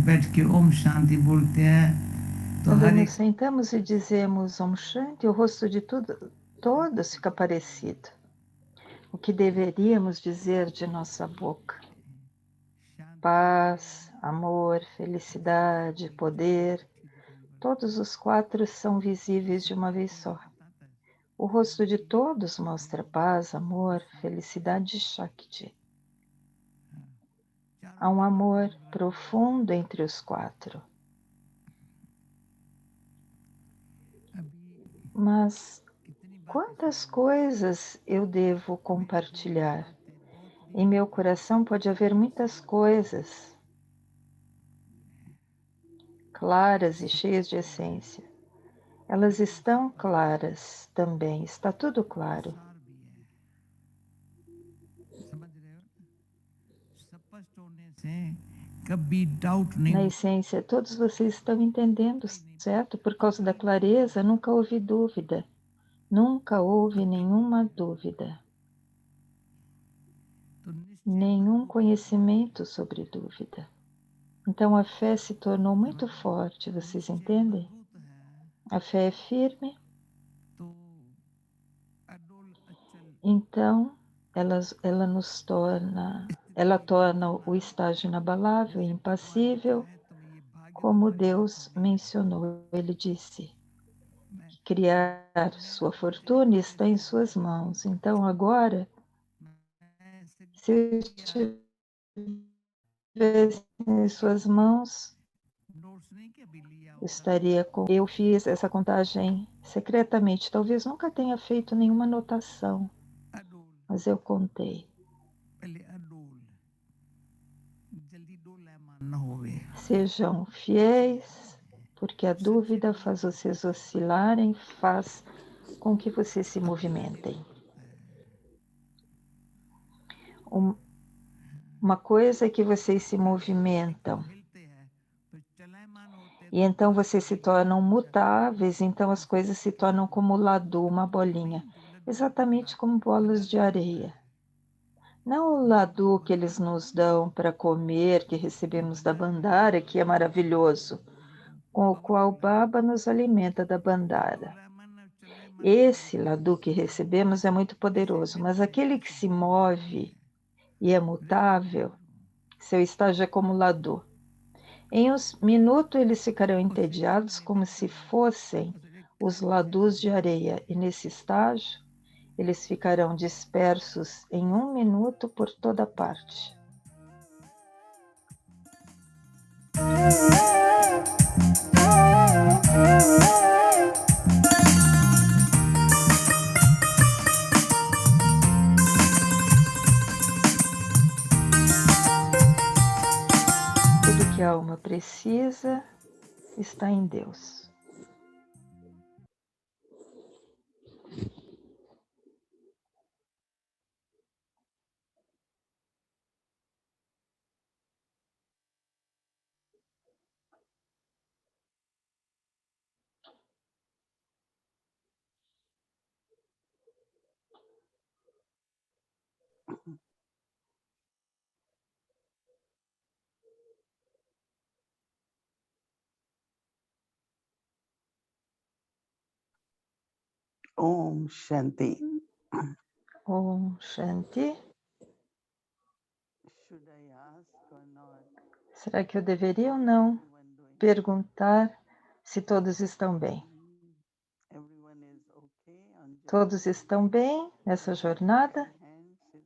बैठ के ओम शांति बोलते हैं तो Quando हर nos एक sentamos e dizemos Om Shanti, o rosto de todos fica parecido. O que deveríamos dizer de nossa boca? Paz, amor, felicidade, poder. Todos os quatro são visíveis de uma vez só. O rosto de todos mostra paz, amor, felicidade e Shakti. Há um amor profundo entre os quatro. Mas quantas coisas eu devo compartilhar? Em meu coração pode haver muitas coisas claras e cheias de essência. Elas estão claras também, está tudo claro. Na essência, todos vocês estão entendendo, certo? Por causa da clareza, nunca houve dúvida. Nunca houve nenhuma dúvida. Nenhum conhecimento sobre dúvida. Então a fé se tornou muito forte, vocês entendem? A fé é firme. Então ela torna o estágio inabalável e impassível, como Deus mencionou. Ele disse que criar sua fortuna está em suas mãos. Então agora, se eu estivesse em suas mãos, eu fiz essa contagem secretamente. Talvez nunca tenha feito nenhuma anotação, mas eu contei. Sejam fiéis, porque a dúvida faz vocês oscilarem, faz com que vocês se movimentem. Uma coisa é que vocês se movimentam, e então vocês se tornam mutáveis, então as coisas se tornam como ladu, uma bolinha, exatamente como bolas de areia. Não o ladu que eles nos dão para comer, que recebemos da bandara, que é maravilhoso, com o qual Baba nos alimenta da bandara. Esse ladu que recebemos é muito poderoso, mas aquele que se move e é mutável, seu estágio é como ladu. Em um minuto eles ficarão entediados como se fossem os ladus de areia, e nesse estágio eles ficarão dispersos em um minuto por toda parte. Tudo que a alma precisa está em Deus. Om Shanti. Om Shanti. Será que eu deveria ou não perguntar se todos estão bem? Todos estão bem nessa jornada?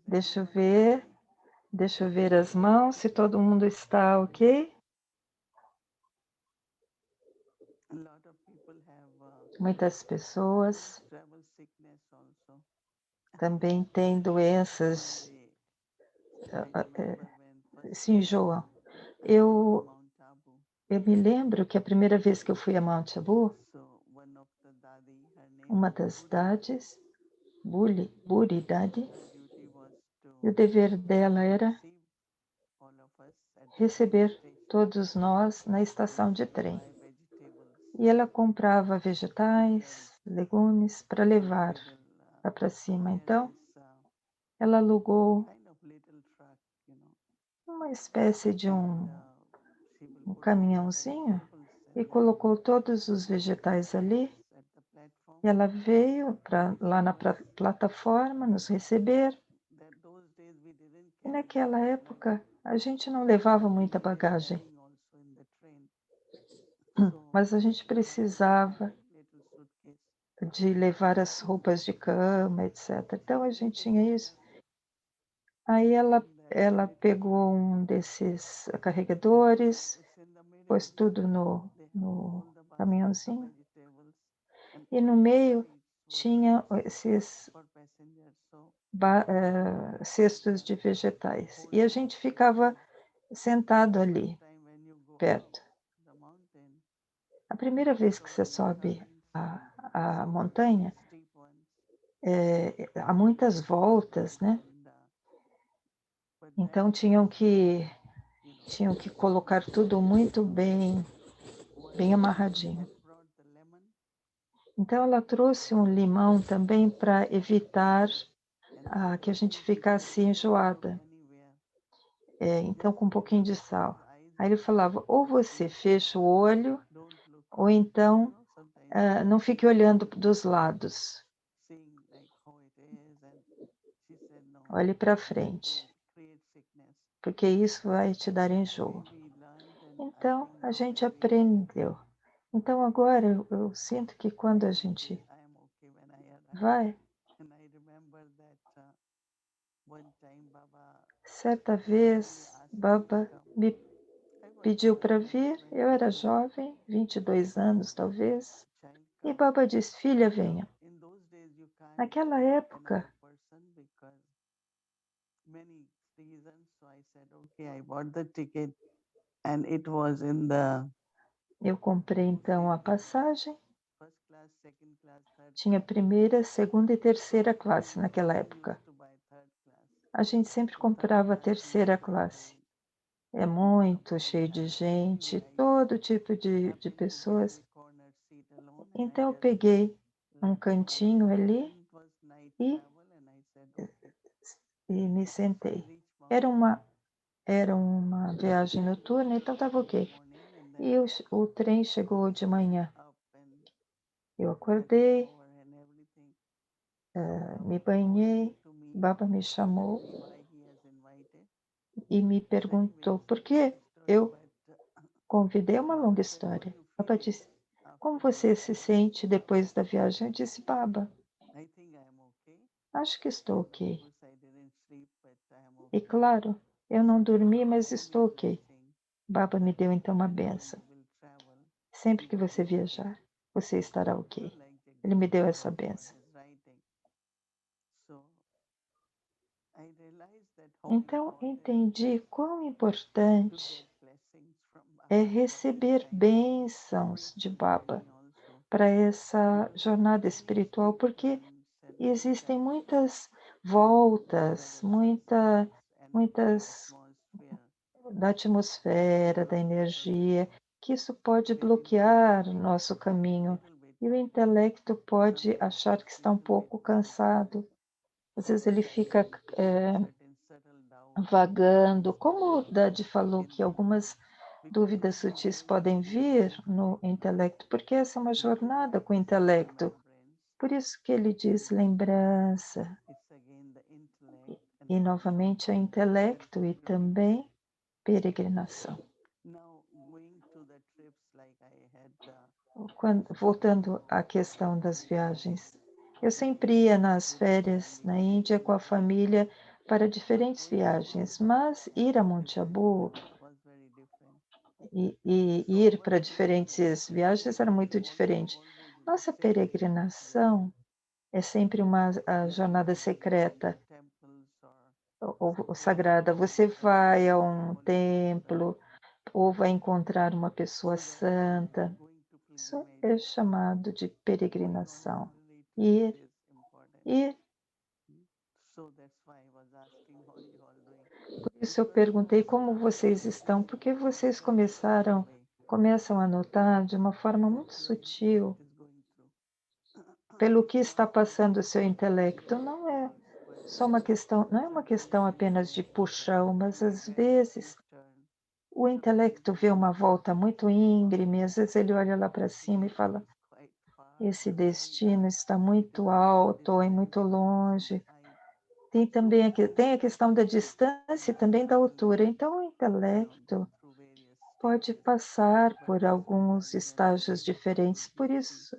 Deixa eu ver as mãos, se todo mundo está ok. Muitas pessoas também têm doenças, se enjoam. Eu me lembro que a primeira vez que eu fui a Mount Abu, uma das dadis, Buri Dadi, e o dever dela era receber todos nós na estação de trem. E ela comprava vegetais, legumes para levar lá para cima. Então, ela alugou uma espécie de um um caminhãozinho e colocou todos os vegetais ali. E ela veio lá na plataforma nos receber. E naquela época a gente não levava muita bagagem, mas a gente precisava de levar as roupas de cama, etc. Então a gente tinha isso. Aí ela pegou um desses carregadores, pôs tudo no caminhãozinho, e no meio tinha esses cestos de vegetais. E a gente ficava sentado ali, perto. A primeira vez que você sobe a montanha, há muitas voltas, né? Então tinham que colocar tudo muito bem amarradinho. Então ela trouxe um limão também para evitar que a gente ficasse enjoada. Então com um pouquinho de sal. Aí ele falava, ou você fecha o olho, ou então não fique olhando dos lados. Olhe para frente, porque isso vai te dar enjoo. Então a gente aprendeu. Então agora eu sinto que quando a gente vai, certa vez Baba me pediu para vir, eu era jovem, 22 anos talvez, e Baba disse, filha, venha. Naquela época, eu comprei então a passagem, tinha primeira, segunda e terceira classe naquela época. A gente sempre comprava a terceira classe. É muito cheio de gente, todo tipo de pessoas. Então eu peguei um cantinho ali e me sentei. Era uma viagem noturna, então estava ok. E o trem chegou de manhã. Eu acordei, me banhei, Baba me chamou e me perguntou por que eu convidei. Uma longa história. Baba disse, como você se sente depois da viagem? Eu disse, Baba, acho que estou ok. E claro, eu não dormi, mas estou ok. Baba me deu então uma benção. Sempre que você viajar, você estará ok. Ele me deu essa benção. Então entendi quão importante é receber bênçãos de Baba para essa jornada espiritual, porque existem muitas voltas, muitas da atmosfera, da energia, que isso pode bloquear nosso caminho. E o intelecto pode achar que está um pouco cansado. Às vezes ele fica vagando. Como o Dade falou que algumas dúvidas sutis podem vir no intelecto, porque essa é uma jornada com o intelecto. Por isso que ele diz lembrança. E novamente é intelecto e também peregrinação. Voltando à questão das viagens, eu sempre ia nas férias na Índia com a família para diferentes viagens, mas ir a Monte Abu e ir para diferentes viagens era muito diferente. Nossa peregrinação é sempre uma jornada secreta ou sagrada. Você vai a um templo ou vai encontrar uma pessoa santa. Isso é chamado de peregrinação. Ir. Por isso eu perguntei como vocês estão, porque vocês começam a notar de uma forma muito sutil pelo que está passando o seu intelecto. Não é só uma questão, não é uma questão apenas de puxão, mas às vezes O intelecto vê uma volta muito íngreme, às vezes ele olha lá para cima e fala: esse destino está muito alto ou é muito longe. Tem também tem a questão da distância e também da altura. Então, o intelecto pode passar por alguns estágios diferentes. Por isso,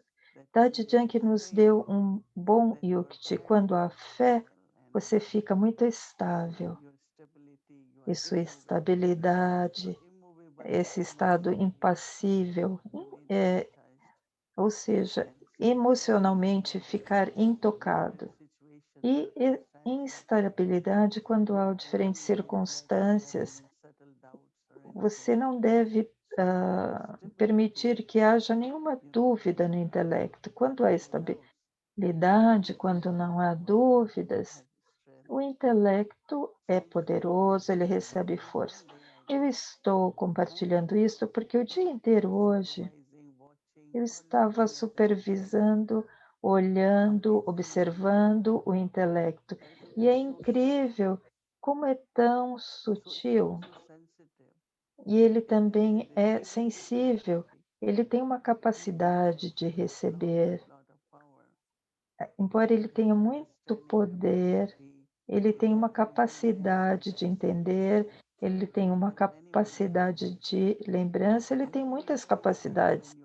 Dadi Janki nos deu um bom yukti. Quando há fé, você fica muito estável. E sua estabilidade, esse estado impassível, ou seja, emocionalmente ficar intocado. E instabilidade quando há diferentes circunstâncias, você não deve permitir que haja nenhuma dúvida no intelecto. Quando há estabilidade, quando não há dúvidas, o intelecto é poderoso, ele recebe força. Eu estou compartilhando isso porque o dia inteiro hoje eu estava supervisando, olhando, observando o intelecto. E é incrível como é tão sutil. E ele também é sensível. Ele tem uma capacidade de receber, embora ele tenha muito poder, ele tem uma capacidade de entender, ele tem uma capacidade de lembrança, ele tem muitas capacidades.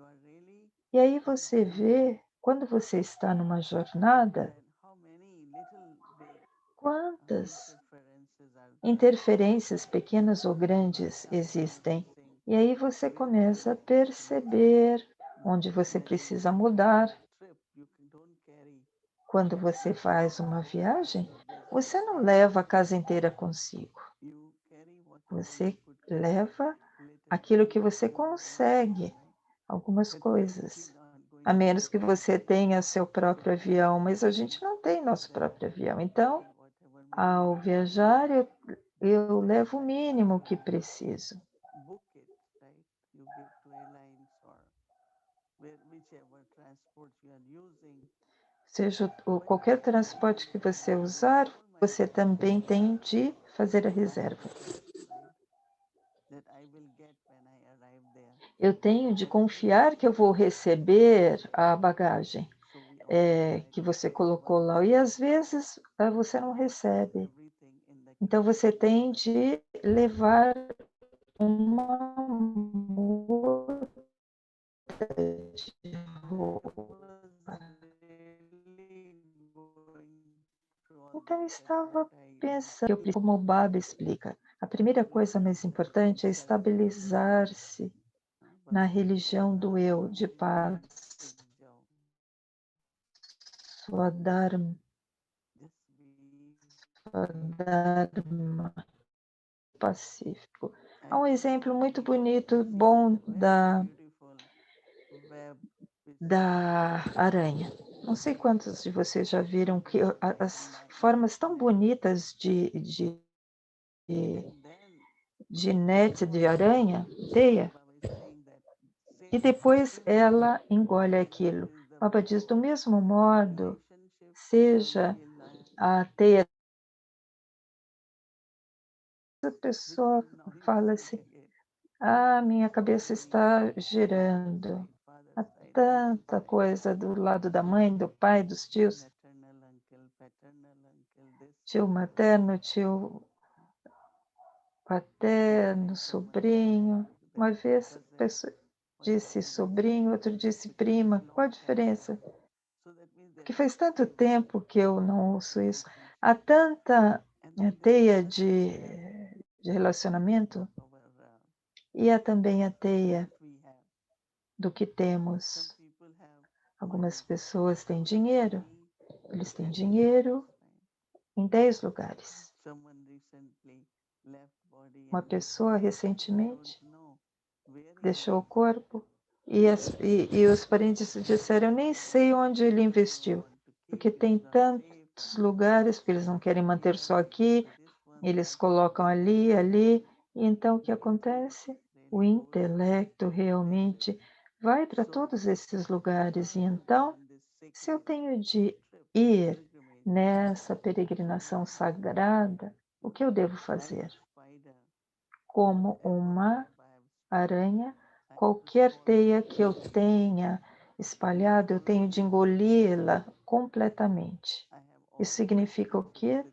E aí você vê, quando você está numa jornada, quantas interferências, pequenas ou grandes, existem. E aí você começa a perceber onde você precisa mudar. Quando você faz uma viagem, você não leva a casa inteira consigo. Você leva aquilo que você consegue, algumas coisas. A menos que você tenha seu próprio avião, mas a gente não tem nosso próprio avião. Então, ao viajar, eu levo o mínimo que preciso. Seja qualquer transporte que você usar, você também tem de fazer a reserva. Eu tenho de confiar que eu vou receber a bagagem que você colocou lá. E às vezes você não recebe. Então você tem de levar uma muda de roupa. Então eu estava pensando, como o Baba explica, a primeira coisa mais importante é estabilizar-se na religião do eu, de paz, Swadharma, Swadharma, pacífico. Há um exemplo muito bonito, bom da aranha. Não sei quantos de vocês já viram que as formas tão bonitas de net de aranha, teia, e depois ela engole aquilo. O Baba diz, do mesmo modo, seja a teia. A pessoa fala assim, minha cabeça está girando. Há tanta coisa do lado da mãe, do pai, dos tios, tio materno, tio paterno, sobrinho. Uma vez a pessoa disse sobrinho, outro disse prima. Qual a diferença? Porque faz tanto tempo que eu não ouço isso. Há tanta teia de relacionamento e há também a teia do que temos. Algumas pessoas têm dinheiro, eles têm dinheiro em 10 lugares. Uma pessoa recentemente deixou o corpo e os parentes disseram, eu nem sei onde ele investiu, porque tem tantos lugares, porque eles não querem manter só aqui, eles colocam ali, ali. E então o que acontece? O intelecto realmente vai para todos esses lugares. E então, se eu tenho de ir nessa peregrinação sagrada, o que eu devo fazer? como uma aranha. Qualquer teia que eu tenha espalhado, eu tenho de engoli-la completamente. Isso significa o quê?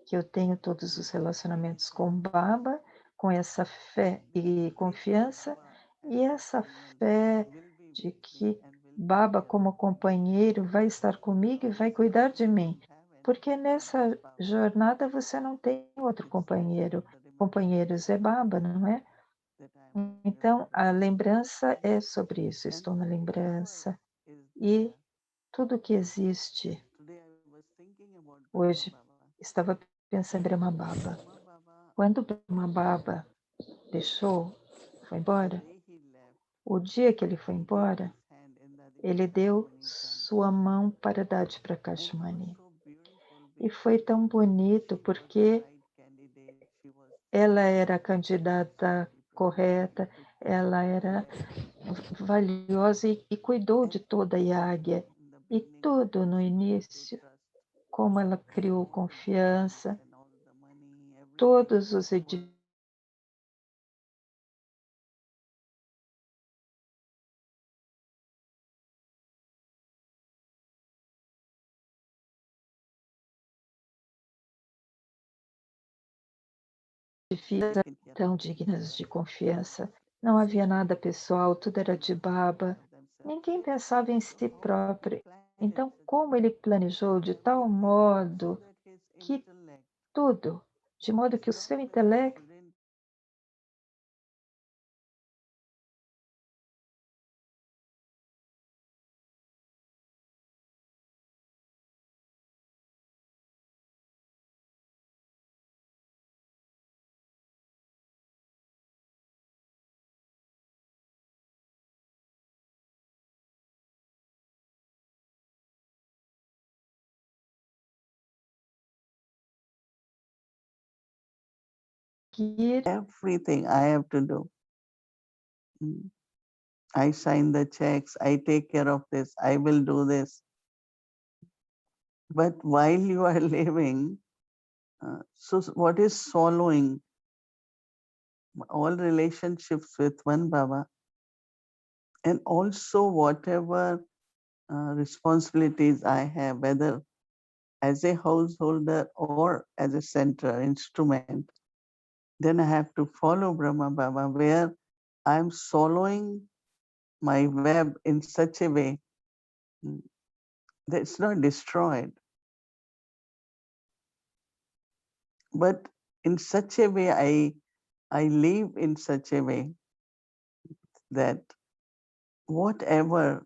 Que eu tenho todos os relacionamentos com Baba, com essa fé e confiança, e essa fé de que Baba, como companheiro, vai estar comigo e vai cuidar de mim. Porque nessa jornada você não tem outro companheiro. Companheiros é Baba, não é? Então, a lembrança é sobre isso. Estou na lembrança. E tudo que existe hoje, estava pensando em Brahma Baba. Quando Brahma Baba foi embora, o dia que ele foi embora, ele deu sua mão para dar de Prakashmani. E foi tão bonito porque ela era a candidata correta, ela era valiosa e cuidou de toda a Yagya. E tudo no início, como ela criou confiança, todos os edifícios tão dignas de confiança. Não havia nada pessoal, tudo era de Baba. Ninguém pensava em si próprio. Então, como ele planejou de tal modo que tudo, de modo que o seu intelecto Everything I have to do. I sign the checks, I take care of this, I will do this. But while you are living, so what is swallowing? All relationships with one Baba, and also whatever responsibilities I have, whether as a householder or as a center instrument, then I have to follow Brahma Baba, where I'm swallowing my web in such a way that it's not destroyed, but in such a way I live in such a way that whatever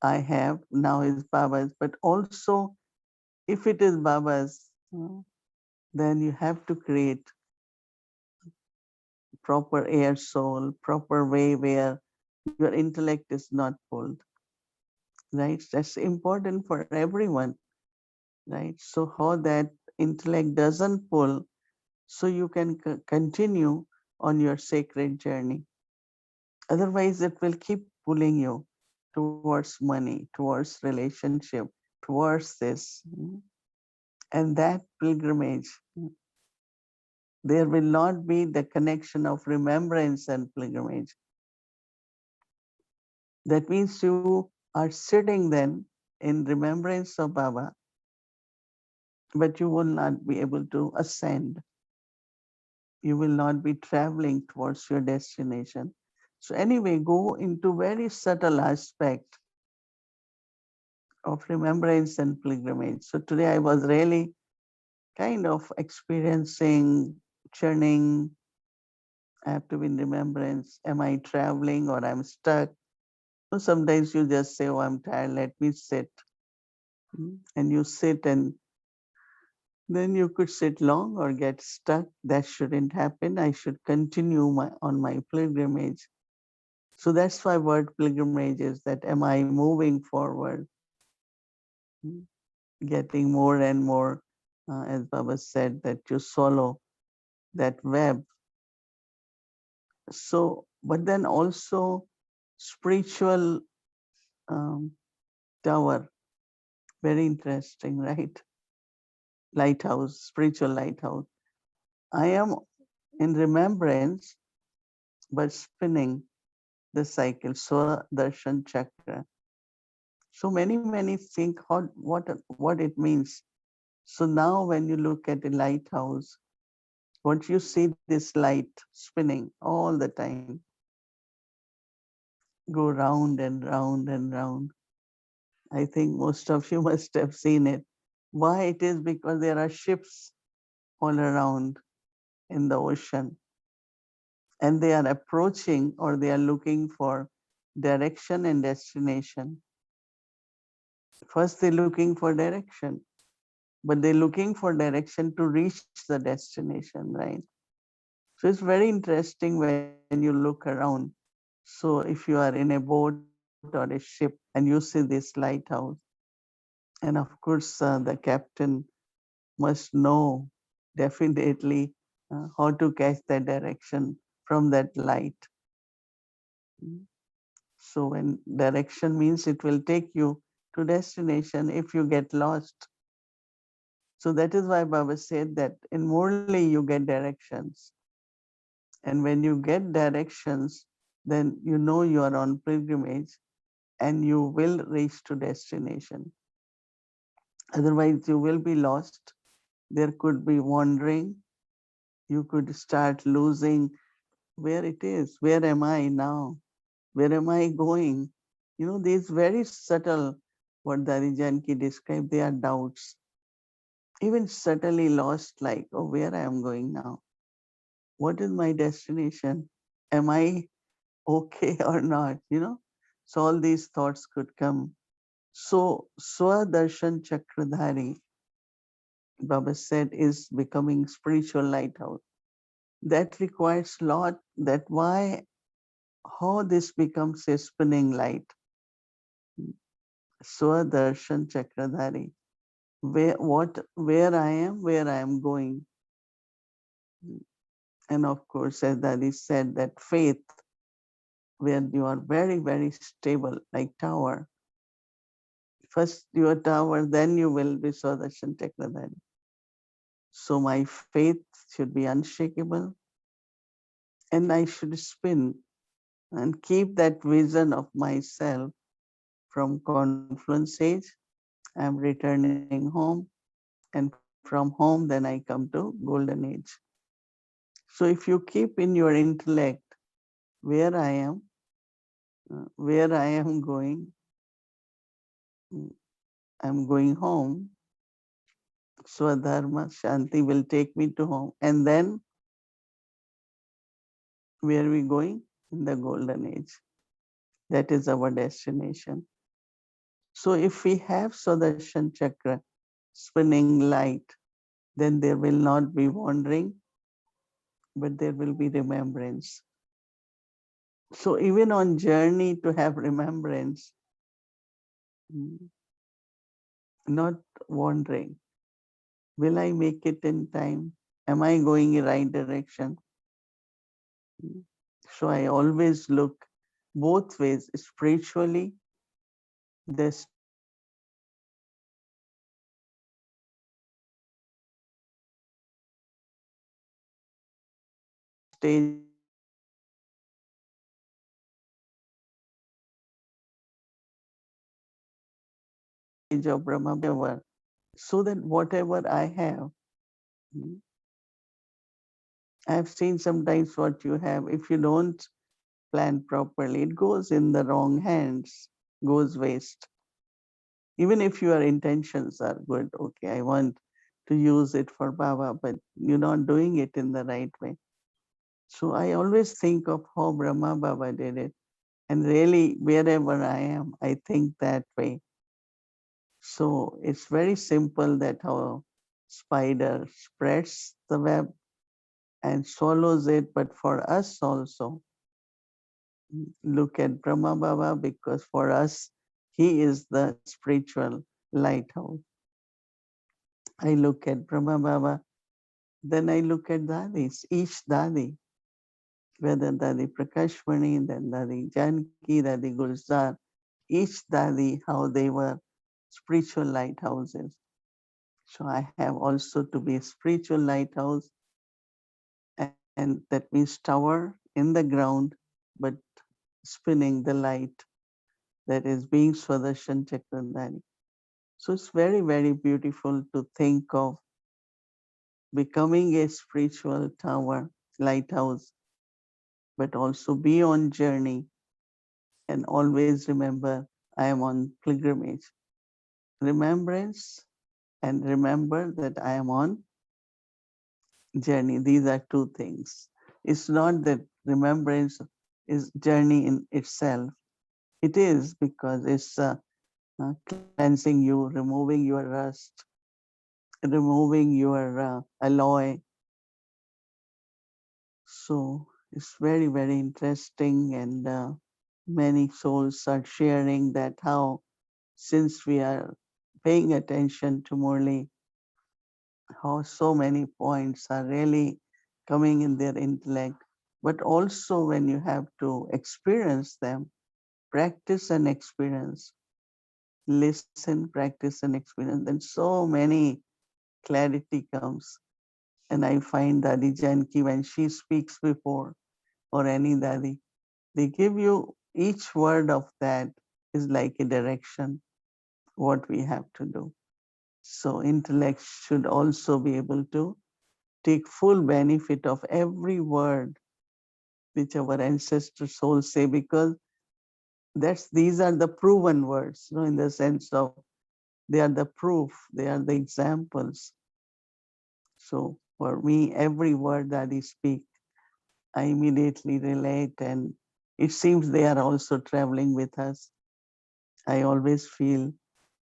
I have now is Baba's, but also if it is Baba's, then you have to create proper air soul, proper way where your intellect is not pulled, right? That's important for everyone, right? So how that intellect doesn't pull, so you can continue on your sacred journey. Otherwise, it will keep pulling you towards money, towards relationship, towards this. And that pilgrimage, there will not be the connection of remembrance and pilgrimage. That means you are sitting then in remembrance of Baba, but you will not be able to ascend. You will not be traveling towards your destination. So anyway, go into very subtle aspect of remembrance and pilgrimage. So today I was really kind of experiencing, churning. I have to be in remembrance. Am I traveling or I'm stuck? So sometimes you just say, oh, I'm tired, let me sit. And you sit, and then you could sit long or get stuck. That shouldn't happen. I should continue on my pilgrimage. So that's why word pilgrimage is that am I moving forward, getting more and more, as Baba said, that you swallow that web. So, but then also spiritual tower, very interesting, right? Lighthouse, spiritual lighthouse. I am in remembrance, but spinning the cycle, Swa-darshan chakra. So many think what it means. So now when you look at a lighthouse, once you see this light spinning all the time, go round and round and round. I think most of you must have seen it. Why it is? Because there are ships all around in the ocean and they are approaching or they are looking for direction and destination. First they're looking for direction, but they're looking for direction to reach the destination, right? So it's very interesting when you look around. So if you are in a boat or a ship and you see this lighthouse, and of course the captain must know definitely how to catch that direction from that light. So when direction means it will take you to destination if you get lost. So that is why Baba said that in Murli you get directions. And when you get directions, then you know you are on pilgrimage and you will reach to destination. Otherwise you will be lost. There could be wandering. You could start losing where it is. Where am I now? Where am I going? You know, these very subtle, what Dari Janki described, they are doubts. Even subtly lost, like, oh, where I am going now? What is my destination? Am I okay or not? You know? So all these thoughts could come. So Swa-darshan Chakradhari, Baba said, is becoming spiritual lighthouse. That requires lot. That why how this becomes a spinning light. Swa-darshan Chakradhari. Where I am going. And of course, as Dadi said, that faith, where you are very stable, like tower. First your tower, then you will be Swa-darshan Chakradhari. So my faith should be unshakable, and I should spin and keep that vision of myself from confluence age. I'm returning home, and from home, then I come to golden age. So if you keep in your intellect where I am going, mm, I'm going home. Swadharma Shanti will take me to home. And then where are we going? In the golden age. That is our destination. So if we have Sudarshan Chakra spinning light, then there will not be wandering, but there will be remembrance. So even on journey to have remembrance, mm, not wandering. Will I make it in time? Am I going in right direction? So I always look both ways, spiritually, the stage of Brahma Baba, so that whatever I have, mm, I've seen sometimes what you have, if you don't plan properly, it goes in the wrong hands, goes waste. Even if your intentions are good, okay, I want to use it for Baba, but you're not doing it in the right way. So I always think of how Brahma Baba did it. And really, wherever I am, I think that way. So it's very simple that how spider spreads the web and swallows it. But for us also, look at Brahma Baba, because for us, he is the spiritual lighthouse. I look at Brahma Baba, then I look at Dadis, each Dadi, whether Dadi Prakashmani, then Dadi Janki, Dadi Gulzar, each Dadi, how they were spiritual lighthouses. So I have also to be a spiritual lighthouse and that means tower in the ground, but spinning the light, that is being Swadershan Chakradhari. So it's very, very beautiful to think of becoming a spiritual tower, lighthouse, but also be on journey and always remember I am on pilgrimage. Remembrance and remember that I am on journey. These are two things. It's not that remembrance is journey in itself. It is because it's cleansing you, removing your rust, removing your alloy. So it's very, very interesting, and many souls are sharing that how, since we are paying attention to Murli, how so many points are really coming in their intellect, but also when you have to experience them, practice and experience, listen, practice and experience, then so many clarity comes. And I find Dadi Janki, when she speaks before, or any Dadi, they give you each word of that is like a direction, what we have to do. So intellect should also be able to take full benefit of every word which our ancestor souls say, because these are the proven words, in the sense of they are the proof, they are the examples. So for me, every word that he speaks, I immediately relate, and it seems they are also traveling with us. I always feel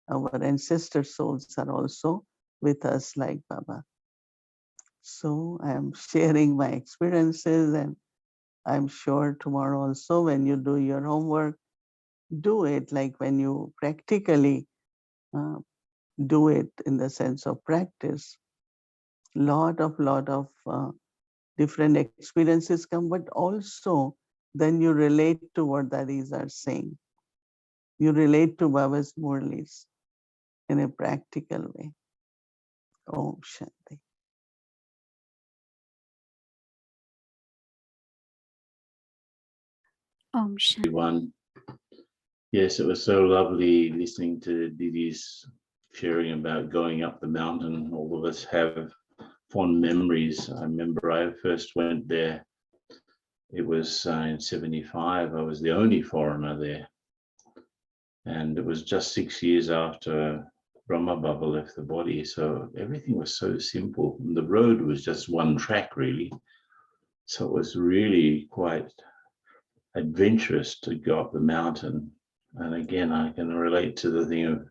our ancestor souls are also with us like Baba. So I am sharing my experiences, and I'm sure tomorrow also when you do your homework, do it like when you practically uh, do it in the sense of practice. Lot of different experiences come, but also then you relate to what Dadis are saying. You relate to Baba's Murlis in a practical way. Om Shanti. Om Shanti. Everyone. Yes, it was so lovely listening to Didi's sharing about going up the mountain. All of us have fond memories. I remember I first went there. It was in 75. I was the only foreigner there. And it was just 6 years after Brahma Baba left the body. So everything was so simple. And the road was just one track, really. So it was really quite adventurous to go up the mountain. And again, I can relate to the thing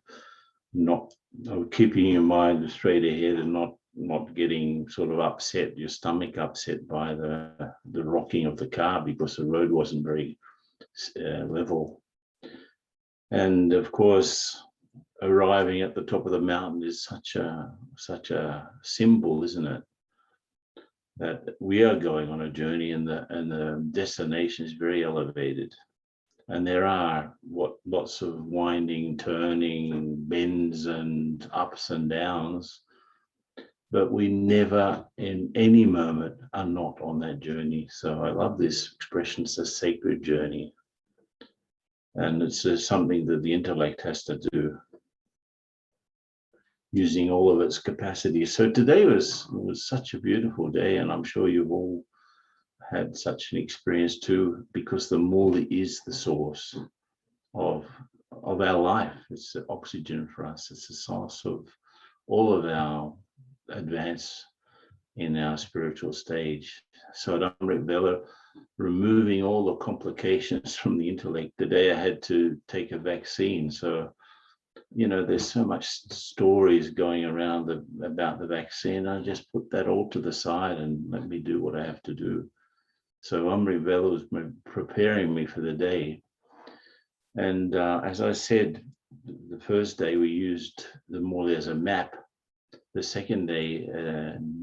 of keeping your mind straight ahead and not getting sort of upset, your stomach upset by the rocking of the car, because the road wasn't very level. And of course, arriving at the top of the mountain is such a symbol, isn't it? That we are going on a journey, and the destination is very elevated. And there are lots of winding, turning, bends and ups and downs, but we never in any moment are not on that journey. So I love this expression, it's a sacred journey. And it's something that the intellect has to do, using all of its capacity. So today was such a beautiful day, and I'm sure you've all had such an experience too, because the Murli is the source of our life. It's the oxygen for us. It's the source of all of our advance in our spiritual stage. So at Amrit Vela, removing all the complications from the intellect. Today I had to take a vaccine. So, there's so much stories going around about the vaccine. I just put that all to the side and let me do what I have to do. So Amrit Vela was preparing me for the day. And as I said, the first day we used the Murli as a map. The second day,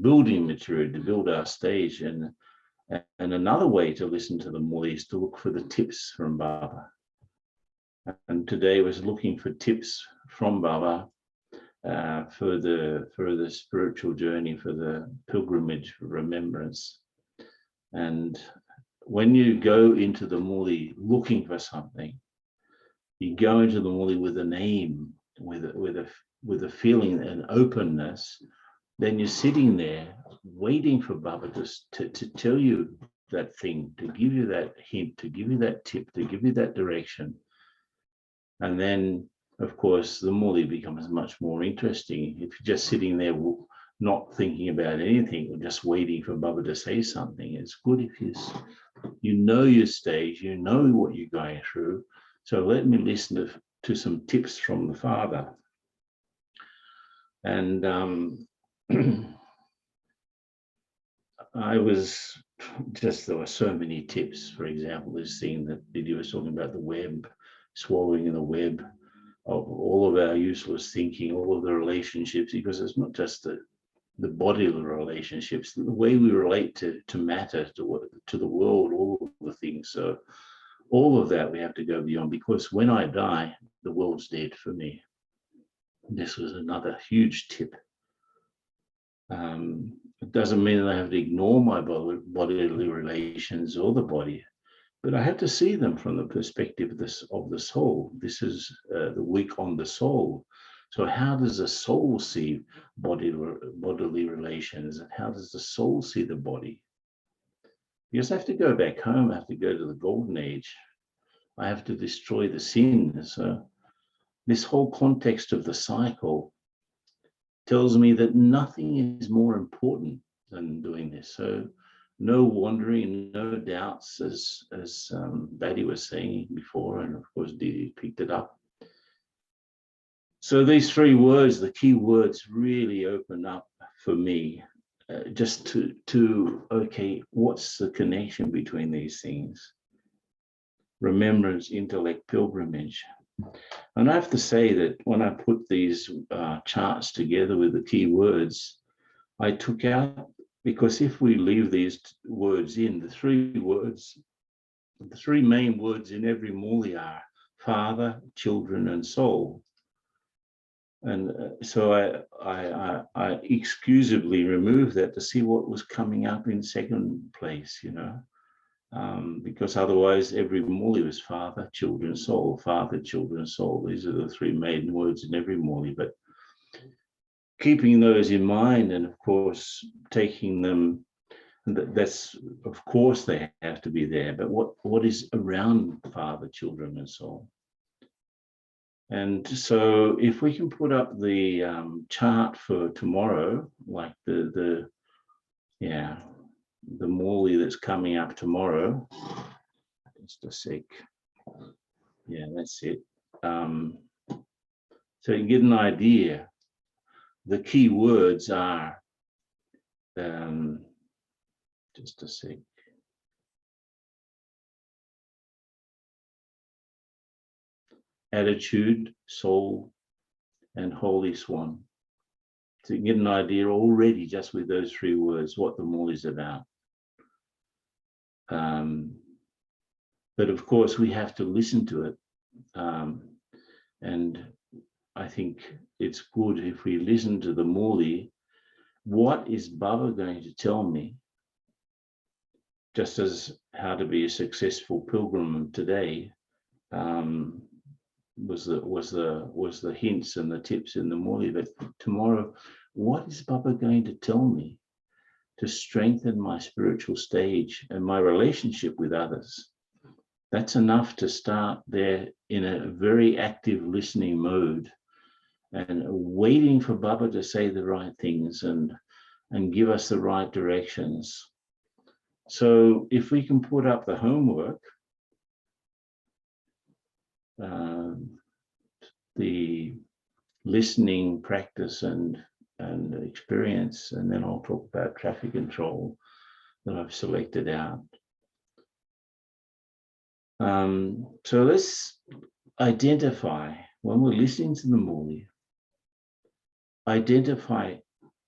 building material to build our stage. And another way to listen to the Murli is to look for the tips from Baba. And today was looking for tips from Baba for the spiritual journey, for the pilgrimage, for remembrance. And when you go into the Murli looking for something, you go into the Murli with an aim, with a feeling, an openness. Then you're sitting there waiting for Baba to tell you that thing, to give you that hint, to give you that tip, to give you that direction. And then, of course, the Murli becomes much more interesting. If you're just sitting there not thinking about anything or just waiting for Baba to say something, it's good if you know your stage, you know what you're going through. So let me listen to some tips from the Father. And I was there were so many tips. For example, this thing that Didi was talking about, the web, swallowing in the web of all of our useless thinking, all of the relationships, because it's not just the bodily relationships, the way we relate to matter, to the world, all of the things. So all of that we have to go beyond, because when I die, the world's dead for me. This was another huge tip. It doesn't mean that I have to ignore my bodily relations or the body, but I have to see them from the perspective of the soul. This is the week on the soul. So how does the soul see bodily relations, and how does the soul see the body? Because I have to go back home, I have to go to the golden age. I have to destroy the sin. So this whole context of the cycle tells me that nothing is more important than doing this. So no wandering, no doubts, as Betty was saying before, and of course Didi picked it up. So these three words, the key words, really open up for me, just to okay, what's the connection between these things? Remembrance, intellect, pilgrimage. And I have to say that when I put these charts together with the key words, I took out, because if we leave these words in, the three main words in every Murli are Father, children, and soul. And so I excusably removed that to see what was coming up in second place, because otherwise every Murli was Father, children, soul, Father, children, soul. These are the three maiden words in every Murli. But keeping those in mind, and of course taking them, that's of course they have to be there, but what is around Father, children, and soul? And so if we can put up the chart for tomorrow, like the Murli that's coming up tomorrow, just a sec. Yeah, that's it. So you get an idea. The key words are, just a sec. Attitude, soul, and holy swan. So you get an idea already just with those three words what the Murli is about. But of course we have to listen to it. And I think it's good if we listen to the Murli. What is Baba going to tell me? Just as how to be a successful pilgrim today was the hints and the tips in the Murli. But tomorrow, what is Baba going to tell me to strengthen my spiritual stage and my relationship with others? That's enough to start there in a very active listening mode and waiting for Baba to say the right things and give us the right directions. So if we can put up the homework, the listening practice and experience, and then I'll talk about traffic control that I've selected out. So let's identify, when we're listening to the Murli, identify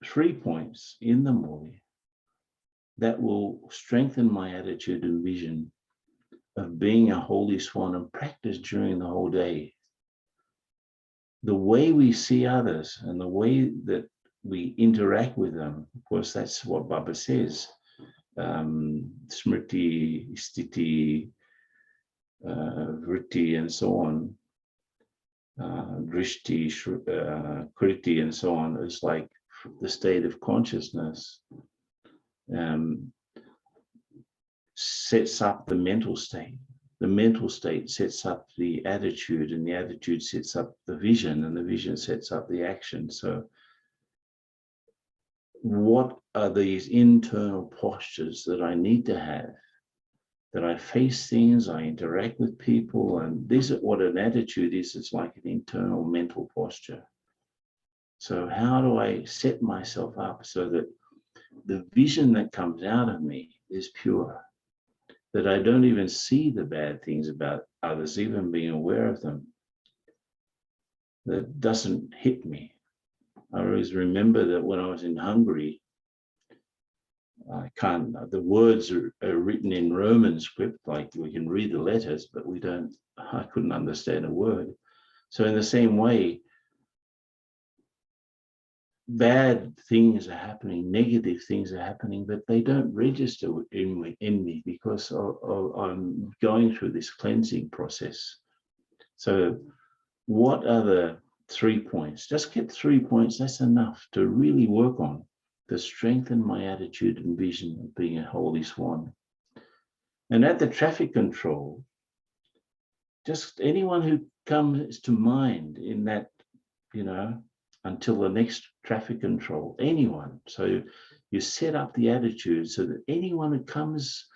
3 points in the Murli that will strengthen my attitude and vision of being a holy swan and practice during the whole day. The way we see others and the way that we interact with them, of course, that's what Baba says. smriti, stiti, vritti, and so on, drishti, kriti, and so on, is like the state of consciousness, sets up the mental state. The mental state sets up the attitude, and the attitude sets up the vision, and the vision sets up the action. So what are these internal postures that I need to have, that I face things, I interact with people, and this is what an attitude is. It's like an internal mental posture. So how do I set myself up so that the vision that comes out of me is pure, that I don't even see the bad things about others, even being aware of them, that doesn't hit me. I always remember that when I was in Hungary, the words are written in Roman script, like we can read the letters, but I couldn't understand a word. So in the same way, bad things are happening, negative things are happening, but they don't register in me because I'm going through this cleansing process. So what are the 3 points? Just get 3 points, that's enough to really work on, to strengthen my attitude and vision of being a holy swan. And at the traffic control, just anyone who comes to mind in that, until the next traffic control, anyone. So you set up the attitude so that anyone who comes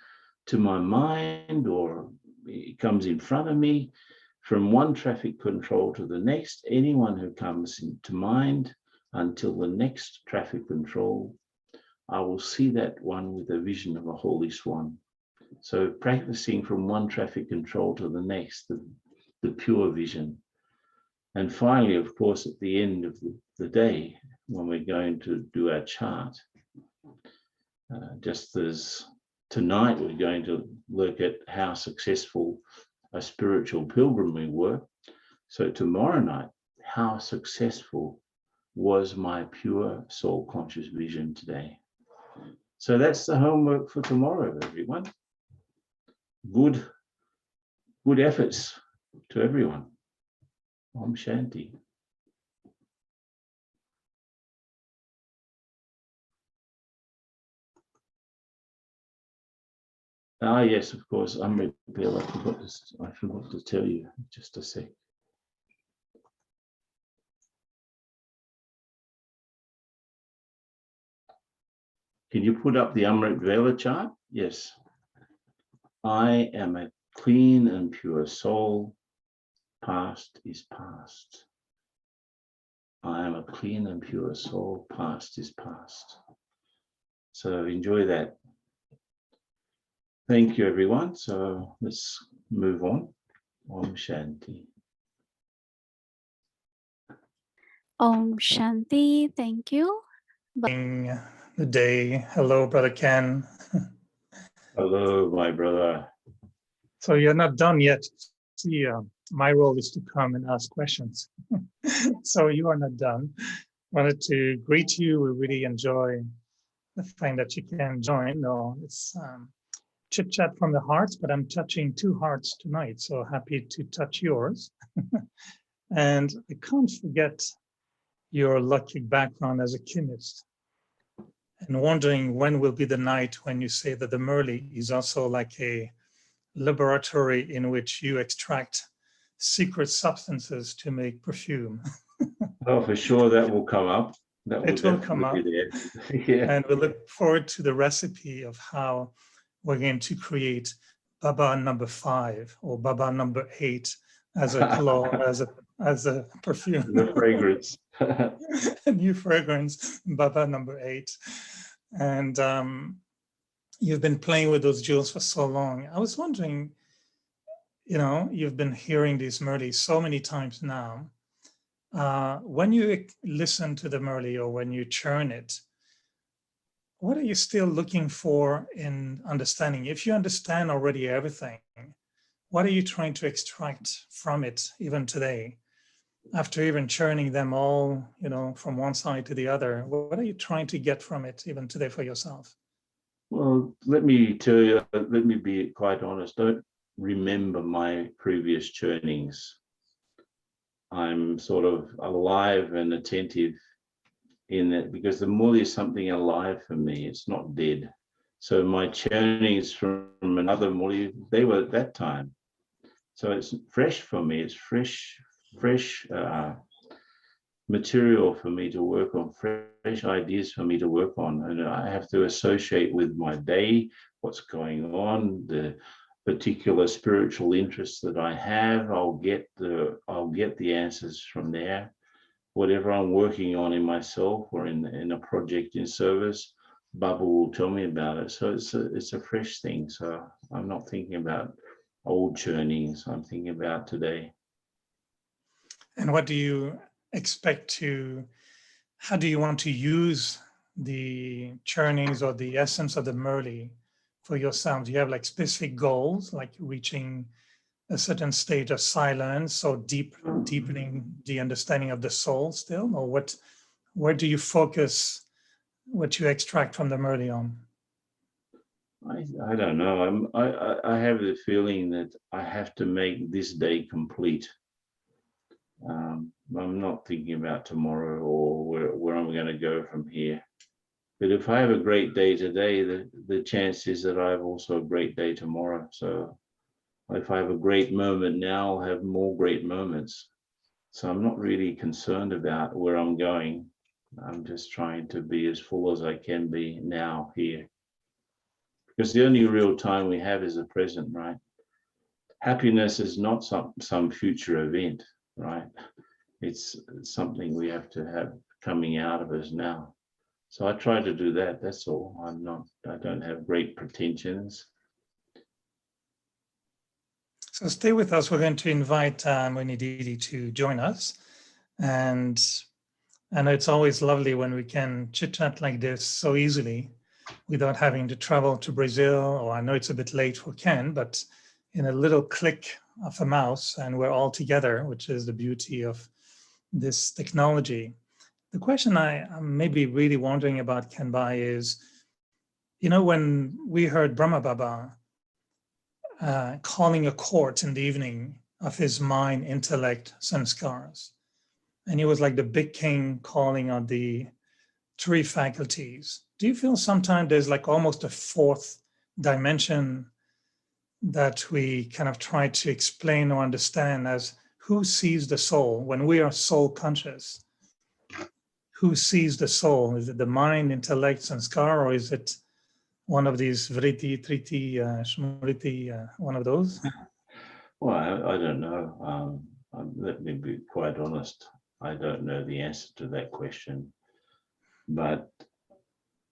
to my mind or comes in front of me, from one traffic control to the next, anyone who comes into mind until the next traffic control, I will see that one with a vision of a holy swan. So practicing from one traffic control to the next, the pure vision. And finally, of course, at the end of the day, when we're going to do our chart, just as tonight we're going to look at how successful a spiritual pilgrim we were. So tomorrow night, how successful was my pure soul conscious vision today? So that's the homework for tomorrow, everyone. Good efforts to everyone. Om Shanti. Ah, yes, of course. Amrit Bill, I forgot to tell you. Just a sec. Can you put up the Amrit Vela chart? Yes. I am a clean and pure soul. Past is past. I am a clean and pure soul. Past is past. So enjoy that. Thank you, everyone. So let's move on. Om Shanti. Om Shanti. Thank you. The day. Hello, Brother Ken. Hello, my brother. So you're not done yet. See, my role is to come and ask questions. So you are not done. Wanted to greet you. We really enjoy the fact that you can join. No, it's chit chat from the hearts, but I'm touching 2 hearts tonight. So happy to touch yours. And I can't forget your lucky background as a chemist. And wondering when will be the night when you say that the Murli is also like a laboratory in which you extract secret substances to make perfume. Oh, for sure that will come up. It will come up. Yeah. And we look forward to the recipe of how we're going to create Baba number 5 or Baba number 8 as a cologne, as a perfume. The fragrance. A new fragrance, Baba number 8. And you've been playing with those jewels for so long. I was wondering, you've been hearing these Murlis so many times now. When you listen to the Murli or when you churn it, what are you still looking for in understanding? If you understand already everything, what are you trying to extract from it even today? After even churning them all, from one side to the other, what are you trying to get from it even today for yourself? Well, let me tell you, let me be quite honest. Don't remember my previous churnings. I'm sort of alive and attentive in that, because the Murli is something alive for me. It's not dead. So my churnings from another Murli, they were at that time. So it's fresh for me. It's fresh material for me to work on, fresh ideas for me to work on. And I have to associate with my day, what's going on, the particular spiritual interests that I have. I'll get the answers from there. Whatever I'm working on in myself or in a project in service, Baba will tell me about it. So it's a fresh thing. So I'm not thinking about old churnings. I'm thinking about today. And what do you expect to, how do you want to use the churnings or the essence of the Murli for yourself? Do you have like specific goals, like reaching a certain stage of silence or deepening the understanding of the soul still? Or where do you focus what you extract from the Murli on? I don't know. I have the feeling that I have to make this day complete. I'm not thinking about tomorrow or where I'm going to go from here. But if I have a great day today, the chance is that I have also a great day tomorrow. So if I have a great moment now, I'll have more great moments. So I'm not really concerned about where I'm going. I'm just trying to be as full as I can be now here. Because the only real time we have is the present, right? Happiness is not some future event, right? It's something we have to have coming out of us now. So I try to do that. That's all. I don't have great pretensions. So stay with us. We're going to invite Murli Didi to join us. And I know it's always lovely when we can chit chat like this so easily without having to travel to Brazil, or I know it's a bit late for Ken, but in a little click of a mouse and we're all together, which is the beauty of this technology. The question I'm maybe really wondering about, Kenbai, is, you know, when we heard Brahma Baba calling a court in the evening of his mind, intellect, sanskaras, and he was like the big king calling on the three faculties. Do you feel sometimes there's like almost a fourth dimension that we kind of try to explain or understand as who sees the soul when we are soul conscious? Who sees the soul? Is it the mind, intellect, sanskar, or is it one of these vritti, triti, smriti, one of those? Well, I don't know. Let me be quite honest. I don't know the answer to that question. But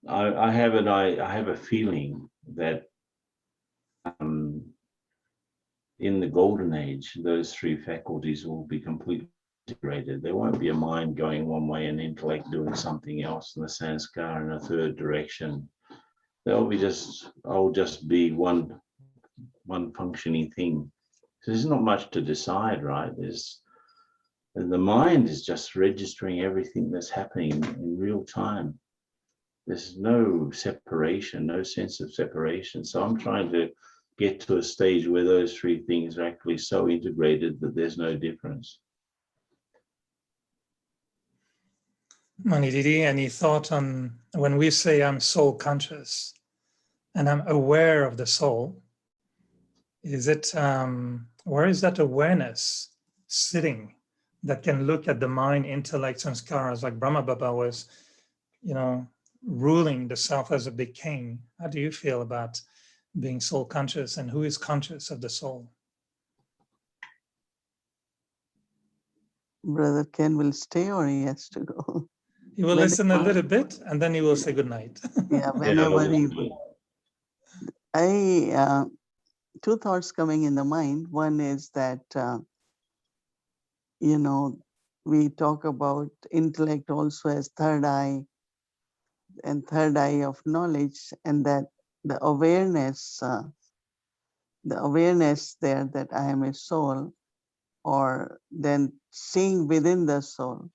I have a feeling that in the golden age, those three faculties will be completely integrated. There won't be a mind going one way and intellect doing something else, and the sanskar in a third direction. I'll just be one functioning thing. So there's not much to decide, right? The mind is just registering everything that's happening in real time. There's no separation, no sense of separation. So I'm trying to get to a stage where those three things are actually so integrated that there's no difference. Murli Didi, any thought on when we say I'm soul conscious and I'm aware of the soul, is it, where is that awareness sitting that can look at the mind, intellect, sanskaras, like Brahma Baba was, you know, ruling the self as a big king? How do you feel about being soul conscious, and who is conscious of the soul? Brother Ken will stay or he has to go? He will listen a little bit and then he will say good night. Yeah, whenever he will. Two thoughts coming in the mind. One is that, you know, we talk about intellect also as third eye and third eye of knowledge, and that the awareness there that I am a soul, or then seeing within the soul.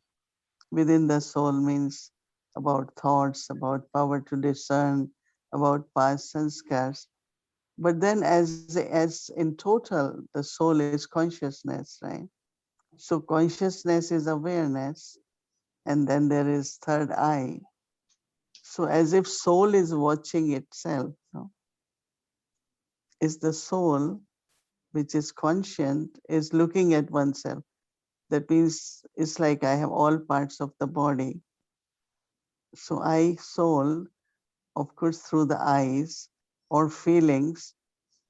Within the soul means about thoughts, about power to discern, about past sanskars. But then as in total, the soul is consciousness, right? So consciousness is awareness, and then there is third eye. So as if soul is watching itself, no? Is the soul, which is conscient, is looking at oneself. That means it's like I have all parts of the body. So I, soul, of course, through the eyes or feelings,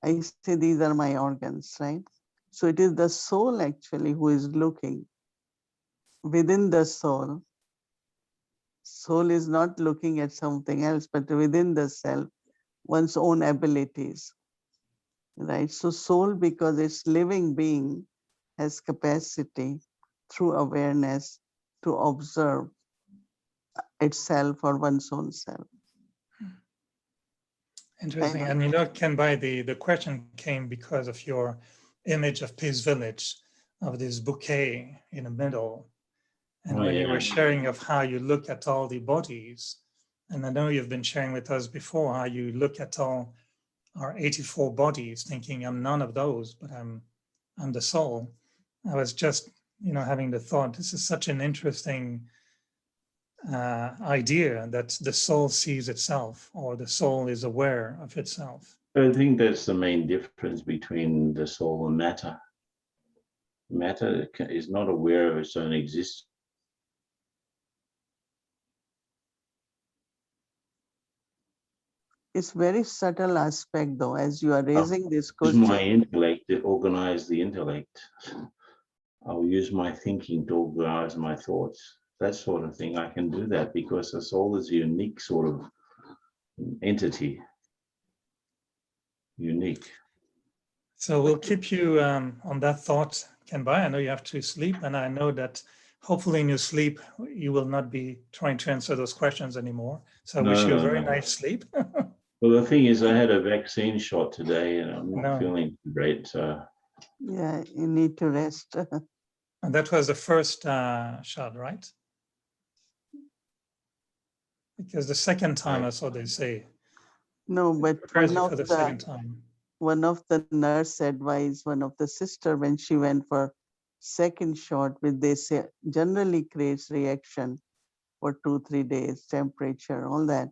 I say these are my organs, right? So it is the soul actually who is looking within the soul. Soul is not looking at something else, but within the self, one's own abilities, right? So soul, because it's living being, has capacity through awareness to observe itself or one's own self. Interesting. And you know, Kenbai, the question came because of your image of Peace Village, of this bouquet in the middle. And when you were sharing of how you look at all the bodies, and I know you've been sharing with us before how you look at all our 84 bodies, thinking I'm none of those, but I'm the soul. I was just, you know, having the thought, this is such an interesting idea that the soul sees itself, or the soul is aware of itself. I think that's the main difference between the soul and matter. Matter is not aware of its own existence. It's very subtle aspect though, as you are raising this Use question. my intellect to organize the intellect. I'll use my thinking to organize my thoughts. That sort of thing. I can do that because the soul is a unique sort of entity. Unique. So we'll keep you on that thought, Kenbai. I know you have to sleep, and I know that hopefully in your sleep, you will not be trying to answer those questions anymore. So I wish you a very nice sleep. Well, the thing is, I had a vaccine shot today and I'm not No. feeling great. So Yeah, you need to rest. And that was the first shot, right? Because the second time, I saw they say, No, but prepares you for the second time. one of the nurse advised one of the sister when she went for second shot, which they say generally creates reaction for 2-3 days, temperature, all that.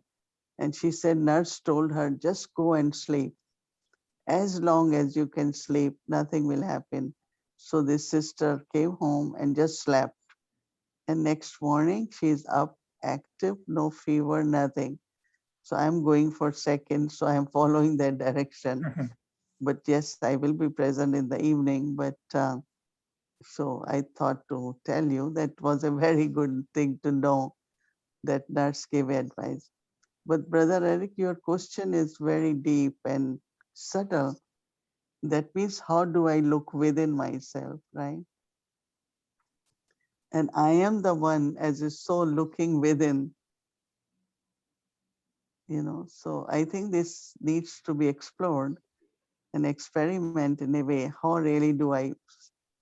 And she said nurse told her, just go and sleep. As long as you can sleep, nothing will happen. So this sister came home and just slept. And next morning she's up, active, no fever, nothing. So I'm going for second, so I'm following that direction. But yes, I will be present in the evening. But so I thought to tell you that was a very good thing to know that nurse gave advice. But Brother Eric, your question is very deep and subtle. That means how do I look within myself, right? And I am the one as a soul looking within, you know. So I think this needs to be explored and experiment in a way. How really do I,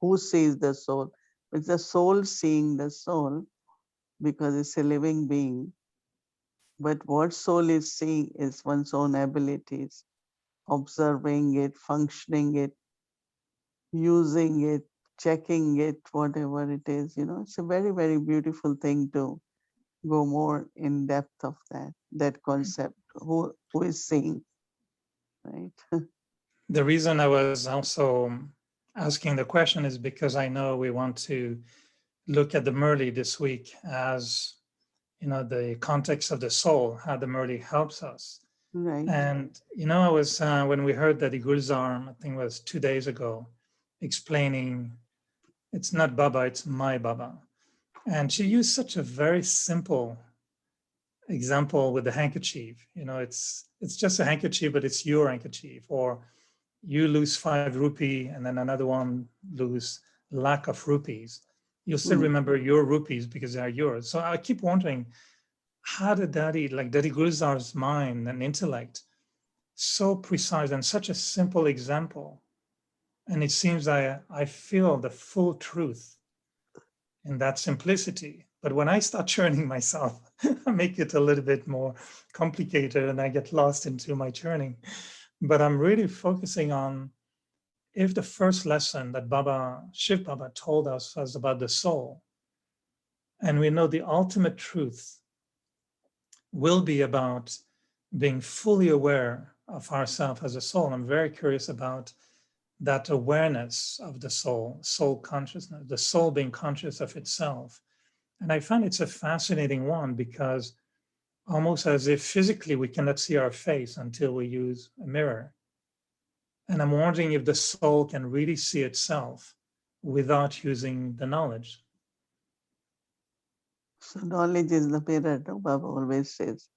who sees the soul? It's the soul seeing the soul because it's a living being. But what soul is seeing is one's own abilities, observing it, functioning it, using it, checking it, whatever it is, you know. It's a very, very beautiful thing to go more in depth of that concept. Who is seeing, right? The reason I was also asking the question is because I know we want to look at the Murli this week as, you know, the context of the soul, how the Murli helps us. Right. And, you know, I was, when we heard that the Gulzar, I think it was 2 days ago, explaining it's not Baba, it's my Baba. And she used such a very simple example with the handkerchief. You know, it's just a handkerchief, but it's your handkerchief. Or you lose 5 rupee and then another one lose lack of rupees. You'll still remember your rupees because they are yours. So I keep wondering, how did Daddy Gulzar's mind and intellect so precise and such a simple example? And it seems I feel the full truth in that simplicity, But when I start churning myself, I make it a little bit more complicated and I get lost into my churning. But I'm really focusing on, if the first lesson that Shiv Baba told us was about the soul, and we know the ultimate truth will be about being fully aware of ourselves as a soul. I'm very curious about that awareness of the soul consciousness, the soul being conscious of itself. And I find it's a fascinating one, because almost as if physically we cannot see our face until we use a mirror. And I'm wondering if the soul can really see itself without using the knowledge. So knowledge is the mirror, no? Baba always says,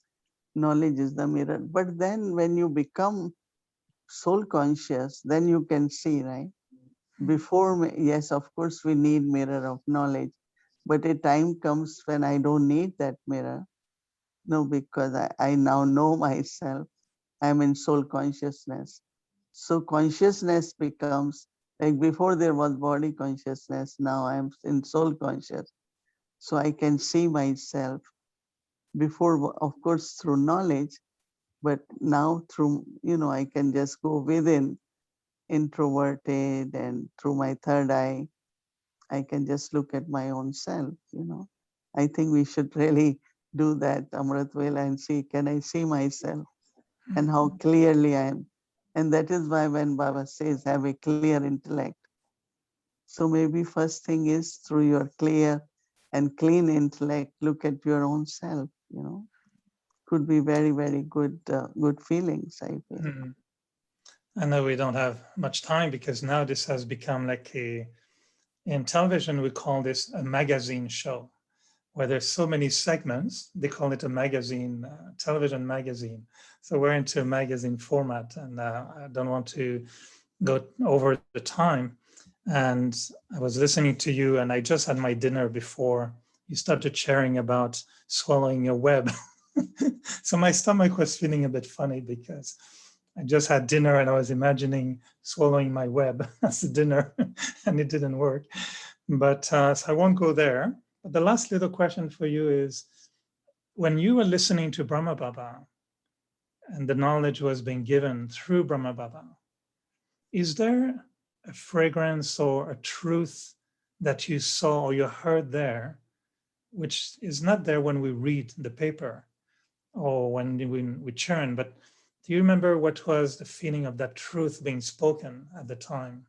knowledge is the mirror. But then when you become soul conscious, then you can see, right? Before, yes, of course, we need mirror of knowledge, but a time comes when I don't need that mirror. No, because I now know myself. I'm in soul consciousness. So consciousness becomes, like before there was body consciousness, now I'm in soul conscious. So I can see myself. Before, of course, through knowledge, but now through, I can just go within, introverted, and through my third eye, I can just look at my own self. I think we should really do that, Amrit Vela, and see, can I see myself and how clearly I am? And that is why when Baba says, have a clear intellect. So maybe first thing is through your clear and clean intellect, look at your own self. Could be very, very good, good feelings, I feel. Mm. I know we don't have much time, because now this has become like in television, we call this a magazine show, where there's so many segments, they call it a magazine, television magazine. So we're into a magazine format, and I don't want to go over the time. And I was listening to you, and I just had my dinner before you started sharing about swallowing a web. So my stomach was feeling a bit funny, because I just had dinner and I was imagining swallowing my web as a dinner, and it didn't work. But so I won't go there. But the last little question for you is, when you were listening to Brahma Baba and the knowledge was being given through Brahma Baba, is there a fragrance or a truth that you saw or you heard there, which is not there when we read the paper or when we churn, but do you remember what was the feeling of that truth being spoken at the time?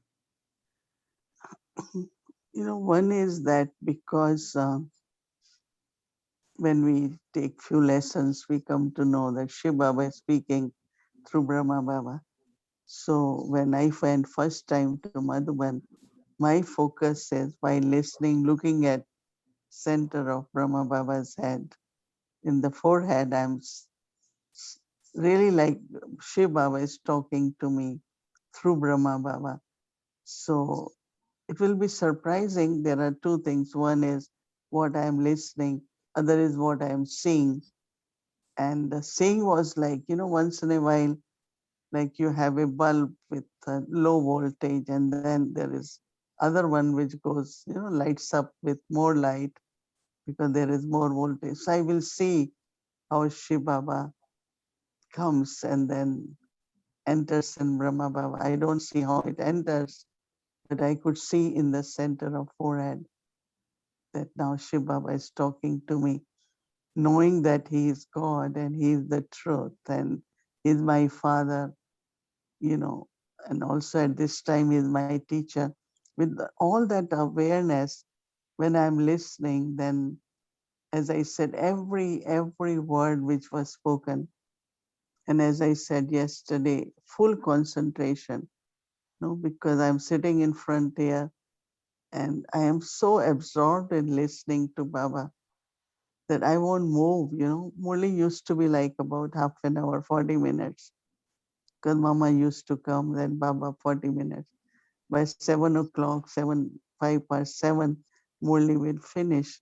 One is that because when we take few lessons, we come to know that Shiv Baba is speaking through Brahma Baba. So when I went first time to Madhuban, my focus is while listening, looking at center of Brahma Baba's head. In the forehead, I'm really like Shiv Baba is talking to me through Brahma Baba. So it will be surprising. There are two things. One is what I'm listening, other is what I'm seeing. And the seeing was like, once in a while, like you have a bulb with a low voltage, and then there is other one which goes, lights up with more light because there is more voltage. So I will see how Shiv Baba comes and then enters in Brahma Baba. I don't see how it enters, but I could see in the center of forehead that now Shiv Baba is talking to me, knowing that he is God and he is the truth and he is my father, and also at this time he is my teacher. With all that awareness, when I'm listening, then as I said, every word which was spoken, and as I said yesterday, full concentration, because I'm sitting in front here and I am so absorbed in listening to Baba that I won't move. Murli used to be like about half an hour, 40 minutes, because Mama used to come, then Baba 40 minutes. By 7 o'clock, 5 past 7, Murli will finish.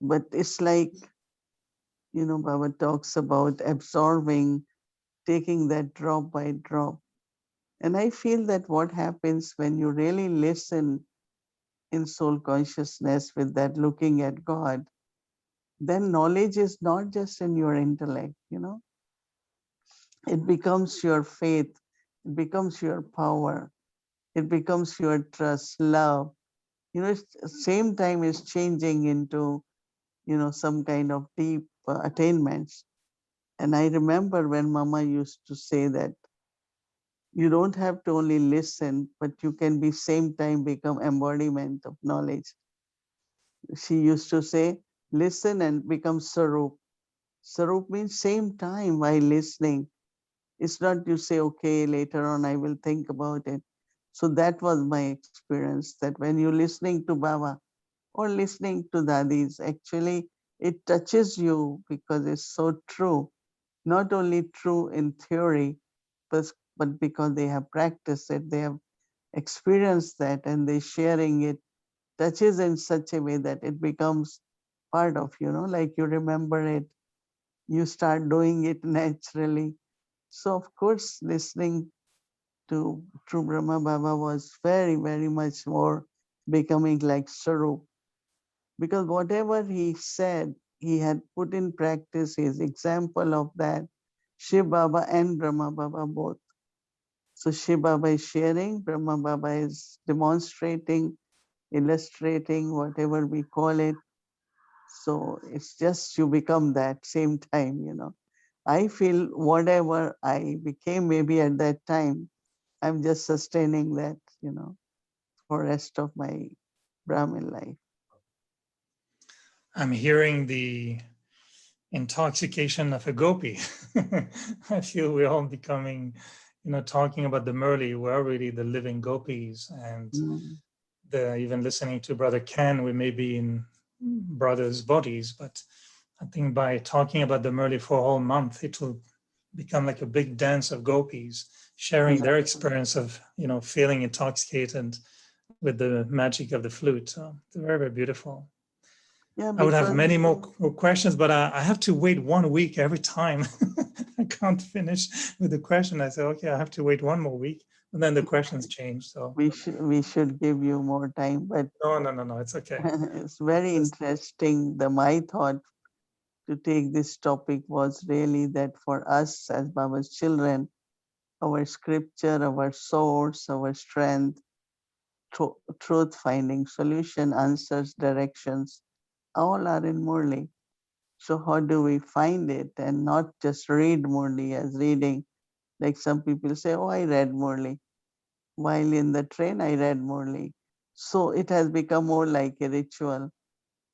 But it's like, Baba talks about absorbing, taking that drop by drop. And I feel that what happens when you really listen in soul consciousness with that looking at God, then knowledge is not just in your intellect, it becomes your faith, it becomes your power, it becomes your trust, love. Same time is changing into, some kind of deep attainments. And I remember when Mama used to say that you don't have to only listen, but you can be same time become embodiment of knowledge. She used to say, listen and become Sarup. Sarup means same time while listening. It's not you say, okay, later on I will think about it. So that was my experience, that when you're listening to Baba or listening to Dadis, actually it touches you because it's so true. Not only true in theory, but because they have practiced it, they have experienced that, and they sharing it touches in such a way that it becomes part of, like you remember it, you start doing it naturally. So of course, listening to True Brahma Baba was very, very much more becoming like Sarup, because whatever he said, he had put in practice. His example of that, Shiv Baba and Brahma Baba both. So Shiv Baba is sharing, Brahma Baba is demonstrating, illustrating, whatever we call it. So it's just you become that same time. I feel whatever I became maybe at that time, I'm just sustaining that, for rest of my Brahmin life. I'm hearing the intoxication of a gopi. I feel we're all becoming, talking about the Murli, we're already the living gopis. And even listening to Brother Ken, we may be in brothers' bodies, but I think by talking about the Murli for a whole month, it will become like a big dance of gopis sharing their experience of, feeling intoxicated with the magic of the flute. So it's very, very beautiful. Yeah, I would have many more questions, but I have to wait 1 week every time. I can't finish with the question. I say, okay, I have to wait 1 more week, and then the questions change. So we should give you more time, but no, it's okay. it's very interesting. My thought to take this topic was really that for us as Baba's children, our scripture, our source, our strength, truth finding, solution, answers, directions, all are in Murli. So how do we find it and not just read Murli as reading? Like some people say, oh, I read Murli. While in the train, I read Murli. So it has become more like a ritual.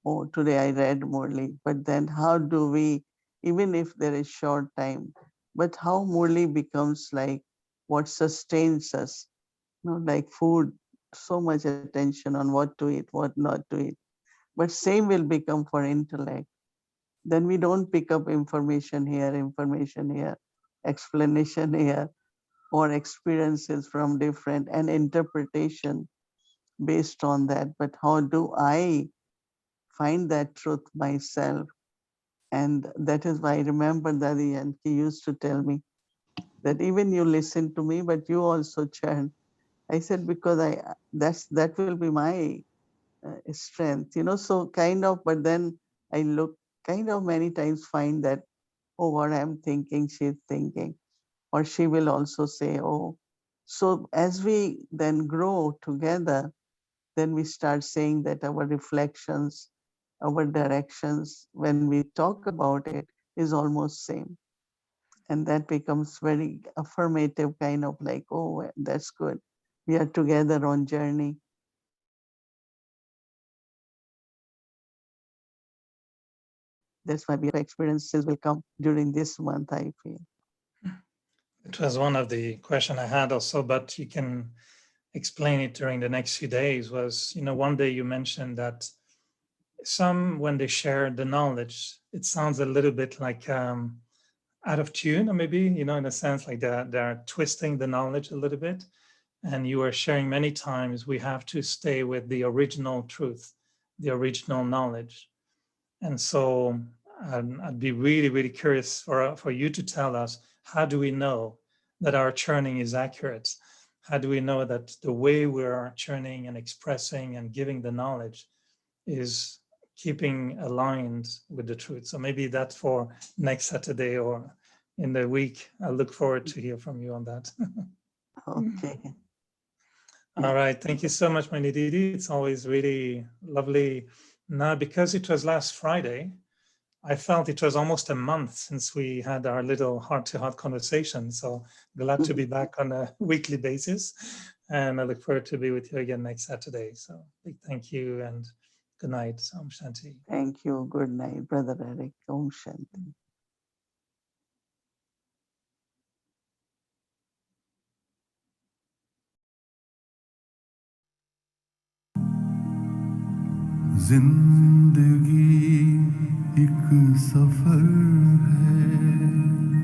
Oh, today I read Murli. But then how do we, even if there is short time, but how Murli becomes like what sustains us, like food, so much attention on what to eat, what not to eat. But same will become for intellect. Then we don't pick up information here, explanation here, or experiences from different and interpretation based on that. But how do I find that truth myself? And that is why I remember Dadi, and he used to tell me that even you listen to me, but you also chant. I said, because that will be my strength, so kind of, but then I look kind of many times find that, oh, what I'm thinking, she's thinking, or she will also say, oh. So as we then grow together, then we start saying that our reflections, our directions, when we talk about it, is almost same. And that becomes very affirmative, kind of like, oh, that's good. We are together on journey. That's why experiences will come during this month, I feel. It was one of the question I had also, but you can explain it during the next few days. Was, one day you mentioned that some, when they share the knowledge, it sounds a little bit like out of tune, or maybe, in a sense like they're twisting the knowledge a little bit. And you are sharing many times, we have to stay with the original truth, the original knowledge. And so I'd be really, really curious for you to tell us, how do we know that our churning is accurate? How do we know that the way we are churning and expressing and giving the knowledge is keeping aligned with the truth. So maybe that's for next Saturday or in the week. I look forward to hear from you on that. Okay. All right. Thank you so much, Murli Didi. It's always really lovely. Now, because it was last Friday, I felt it was almost a month since we had our little heart-to-heart conversation. So glad to be back on a weekly basis. And I look forward to be with you again next Saturday. So big thank you and good night. Om Shanti. Thank you. Good night, Brother Eric. Om Shanti. जिंदगी एक सफर है